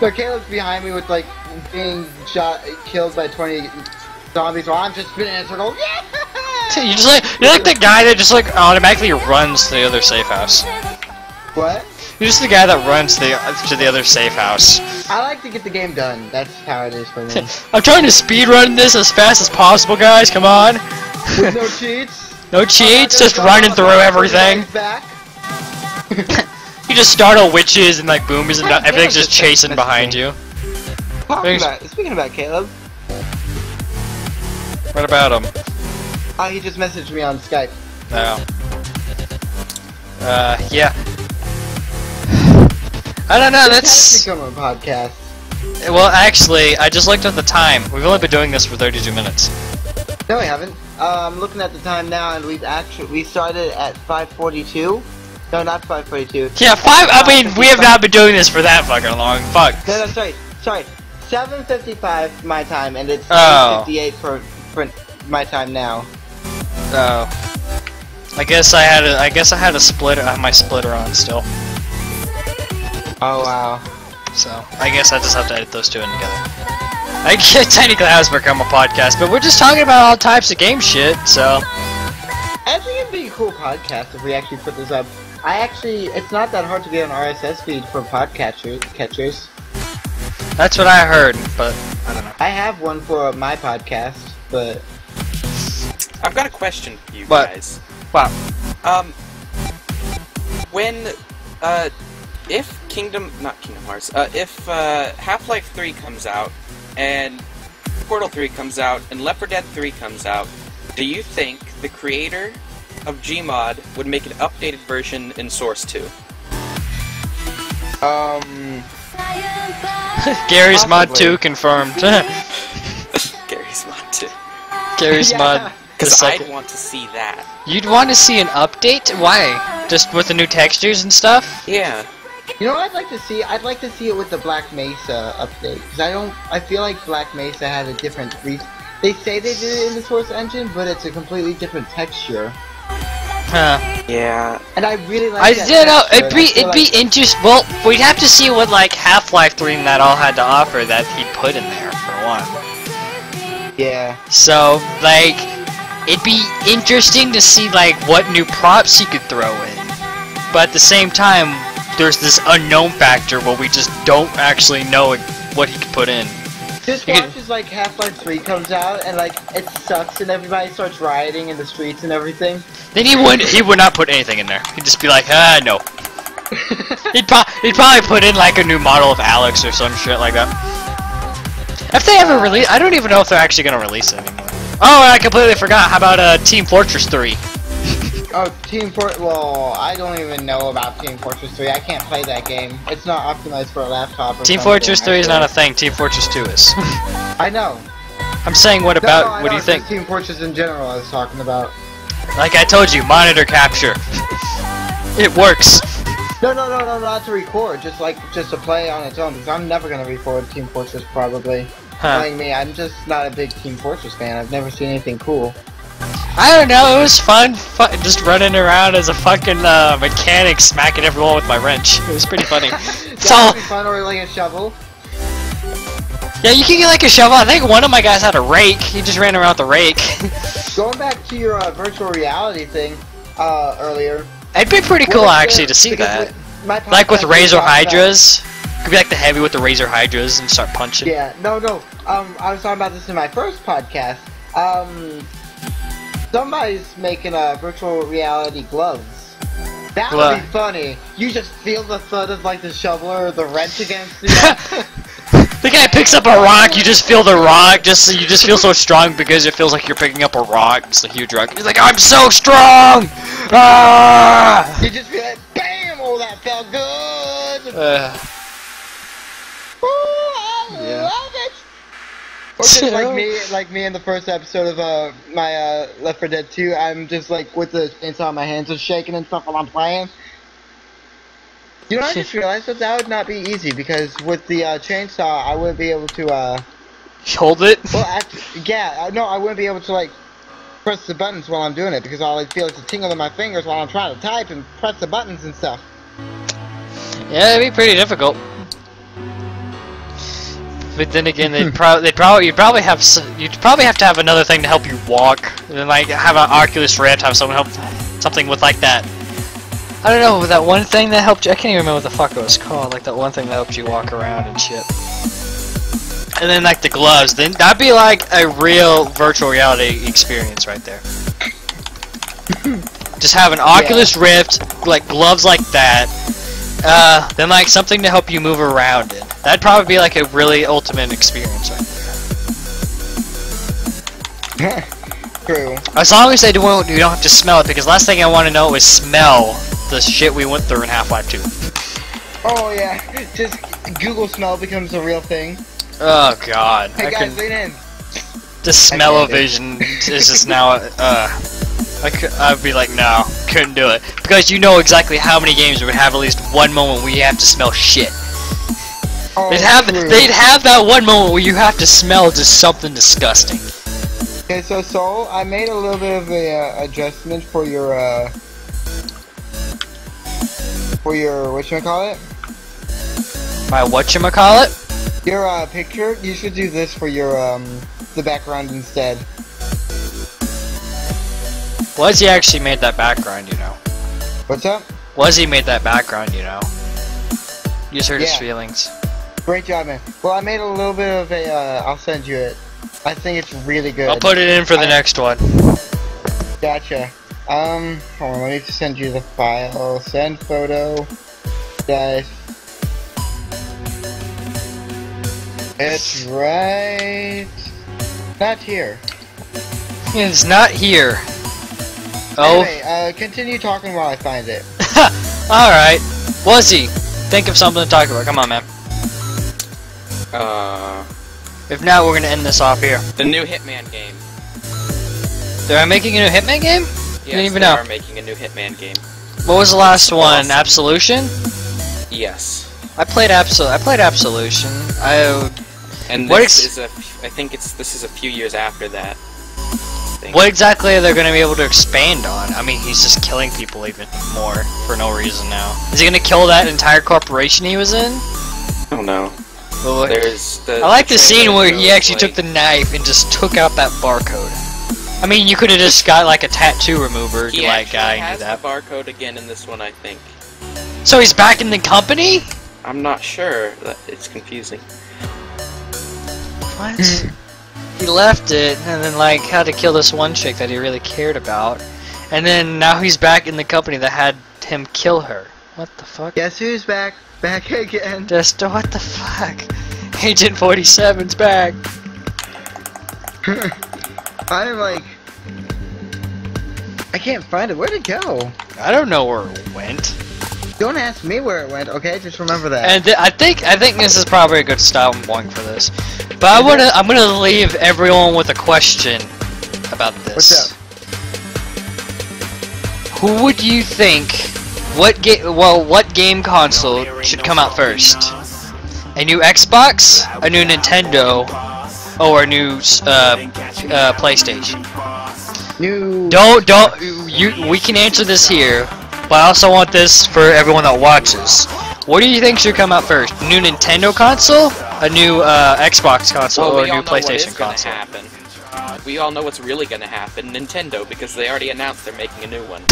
But Caleb's behind me with like being killed by 20 zombies while I'm just spinning in a circle. Yeah! You're like the guy that just like automatically runs to the other safe house. What? You're just the guy that runs to the other safe house. I like to get the game done. That's how it is for me. I'm trying to speedrun this as fast as possible, guys. Come on. With no cheats. No cheats, just running through everything. Back. You just startle witches and like boomers and everything's just chasing behind you. Speaking about Caleb. What about him? Oh, he just messaged me on Skype. No. Yeah. I don't know, This that's... has become a podcast. Well, actually, I just looked at the time. We've only been doing this for 32 minutes. No, we haven't. I'm looking at the time now, and we started at 5:42. No, not 542. Yeah, 5. I mean, we have not been doing this for that fucking long. Fuck. No, sorry. 7:55 my time, and it's Oh. 8:58 for my time now. Oh. I guess I had a splitter. I have my splitter on still. Oh wow. So I guess I just have to edit those two in together. I technically has become a podcast, but we're just talking about all types of game shit. So I think it'd be a cool podcast if we actually put this up. It's not that hard to get an RSS feed for podcatchers. that's what I heard, but I don't know. I have one for my podcast, but I've got a question for you What? guys. Wow. If Half-Life 3 comes out, and Portal 3 comes out, and Left 4 Dead 3 comes out, do you think the creator of Gmod would make an updated version in Source 2? Gary's Mod Possibly. 2 confirmed. Gary's Mod 2. Gary's Yeah. Mod. The Because I'd second. want to see that. You'd want to see an update? Why? Just with the new textures and stuff? Yeah. you know what I'd like to see? I'd like to see it with the Black Mesa update, because I feel like Black Mesa had a different they say they did it in the Source engine, but it's a completely different texture. Huh. Yeah. And I really like I that don't know. texture, and I feel It'd be interesting. Well, we'd have to see what like Half-Life 3 and that all had to offer that he put in there for one. Yeah. So like, it'd be interesting to see like what new props he could throw in. But at the same time, there's this unknown factor where we just don't actually know what he could put in. Just You watch could- as like Half-Life 3 comes out and like it sucks and everybody starts rioting in the streets and everything. Then he would not put anything in there. He'd just be like, no. He'd probably put in like a new model of Alex or some shit like that. If they ever release, I don't even know if they're actually gonna release it anymore. Oh, I completely forgot. How about Team Fortress 3? Oh, well, I don't even know about Team Fortress 3. I can't play that game. It's not optimized for a laptop or Team something, Fortress 3 is not a actually. thing. Team Fortress 2 is. I know. I'm saying, what No, about? I What do know, you it's think? just Team Fortress in general I was talking about. Like I told you, monitor capture. It works. No, not to record. Just to play on its own. Because I'm never gonna record Team Fortress probably. Huh. Knowing me, I'm just not a big Team Fortress fan. I've never seen anything cool. I don't know. It was fun. Just running around as a fucking mechanic, smacking everyone with my wrench. It was pretty funny. It's all. That'd be fun, or like a shovel. Yeah, you can get like a shovel. I think one of my guys had a rake. He just ran around with the rake. Going back to your virtual reality thing earlier. It'd be pretty cool actually to see because that. with my Like with podcast, we razor talked about- hydras. Could be like the heavy with the razor hydras and start punching. Yeah, no. I was talking about this in my first podcast. Somebody's making virtual reality gloves. That would be funny. You just feel the thud of like the shovel or the wrench against the. The guy picks up a rock, you just feel the rock, you just feel so strong because it feels like you're picking up a rock, it's a huge rock. He's like, I'm so strong! Ah! You just feel like, bam! Oh, that felt good. Ooh, I Yeah. love it. Or just like me in the first episode of my Left 4 Dead 2, I'm just like with the chainsaw, my hands are shaking and stuff while I'm playing. You know, I just realized that would not be easy because with the chainsaw, I wouldn't be able to. Hold it? Well, no, I wouldn't be able to like press the buttons while I'm doing it because all I feel is a tingle in my fingers while I'm trying to type and press the buttons and stuff. Yeah, it'd be pretty difficult. But then again, you'd probably have to have another thing to help you walk, and then like have an Oculus Rift, have someone help, something with like that. I don't know, that one thing that helped you, I can't even remember what the fuck it was called, like that one thing that helped you walk around and shit. And then like the gloves, then that'd be like a real virtual reality experience right there. Just have an Oculus Rift, like gloves like that, then like something to help you move around in. That'd probably be like a really ultimate experience right there. True. As long as you don't have to smell it, because last thing I want to know is smell the shit we went through in Half-Life 2. Oh yeah, just Google smell becomes a real thing. Oh god. Hey guys, lean in. The smell-o-vision is just now, I'd be like, no, couldn't do it. Because you know exactly how many games would have at least one moment where you have to smell shit. Oh, they'd have that one moment where you have to smell just something disgusting. Okay, so Soul, I made a little bit of a adjustment for your whatchamacallit? My whatchamacallit? Your picture. You should do this for your the background instead. Wuzzy actually made that background, you know. What's up? Wuzzy made that background, you know. You just hurt his Yeah. feelings. Great job, man. Well, I made a little bit of a, I'll send you it. I think it's really good. I'll put it in for the next one. Gotcha. Hold on, let me send you the file. Send photo. Guys. It's right... not here. It's not here. Oh. Anyway, continue talking while I find it. Alright. Wuzzy, think of something to talk about. Come on, man. If not, we're gonna end this off here. The new Hitman game. They're making a new Hitman game? Yes, Didn't even they know. are making a new Hitman game. What was the last one? Awesome. Absolution? Yes. I played Absolution. And What this is I think this is a few years after that. What exactly are they going to be able to expand on? I mean, he's just killing people even more for no reason now. Is he going to kill that entire corporation he was in? I don't know. Well, There's the. I like the scene where he shows, actually took the knife and just took out that barcode. I mean, you could have just got like a tattoo remover, He like guy actually and do has that. the barcode again in this one, I think. So he's back in the company? I'm not sure. It's confusing. What? He left it and then like had to kill this one chick that he really cared about, and then now he's back in the company that had him kill her. What the fuck? Guess who's back? Back again. Just what the fuck? Agent 47's back. I'm like... I can't find it. Where'd it go? I don't know where it went. Don't ask me where it went, okay? Just remember that. And I think this is probably a good style point for this. But I'm gonna leave everyone with a question about this. What's up? Who would you think? What game console should come out first? A new Xbox, a new Nintendo, or a new PlayStation? New... We can answer this here, but I also want this for everyone that watches. What do you think should come out first? New Nintendo console, a new Xbox console, or a new PlayStation console? Happen. We all know what's really gonna happen. Nintendo, because they already announced they're making a new one.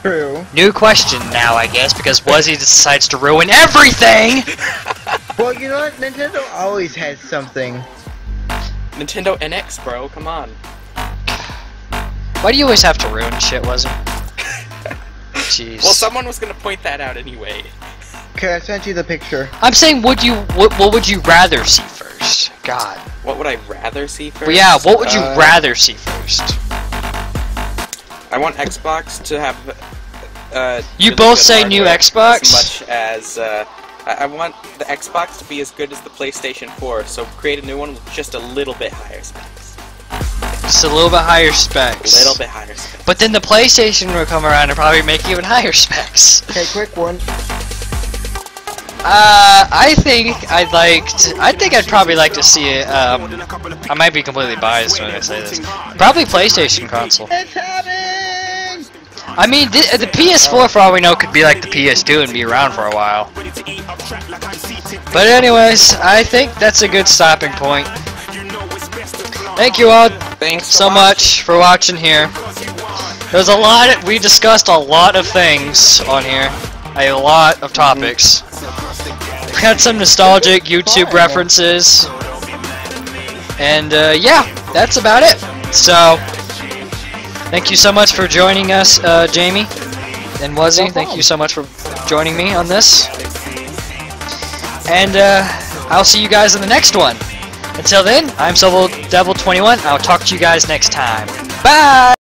True. New question now, I guess, because Wuzzy decides to ruin everything! Well, you know what? Nintendo always has something. Nintendo NX, bro, come on. Why do you always have to ruin shit, Wuzzy? Jeez. Well, someone was gonna point that out anyway. Okay, I sent you the picture. I'm saying, what would you rather see first? God. What would I rather see first? Well, yeah, what would you rather see first? I want Xbox to have. You really both good say new hardware Xbox? As much as I want the Xbox to be as good as the PlayStation 4. So create a new one with just a little bit higher specs. Just a little bit higher specs. A little bit higher specs. But then the PlayStation will come around and probably make even higher specs. Okay, quick one. I think I'd probably like to see it, I might be completely biased when I say this. Probably PlayStation console. It's happening! I mean, the PS4, for all we know, could be like the PS2 and be around for a while. But anyways, I think that's a good stopping point. Thank you all so much for watching here. There's a lot, we discussed a lot of things on here. A lot of topics. We had some nostalgic YouTube references. And yeah, that's about it. So, thank you so much for joining us, Jamie and Wuzzy. Thank you so much for joining me on this. And I'll see you guys in the next one. Until then, I'm Souldevil21. I'll talk to you guys next time. Bye!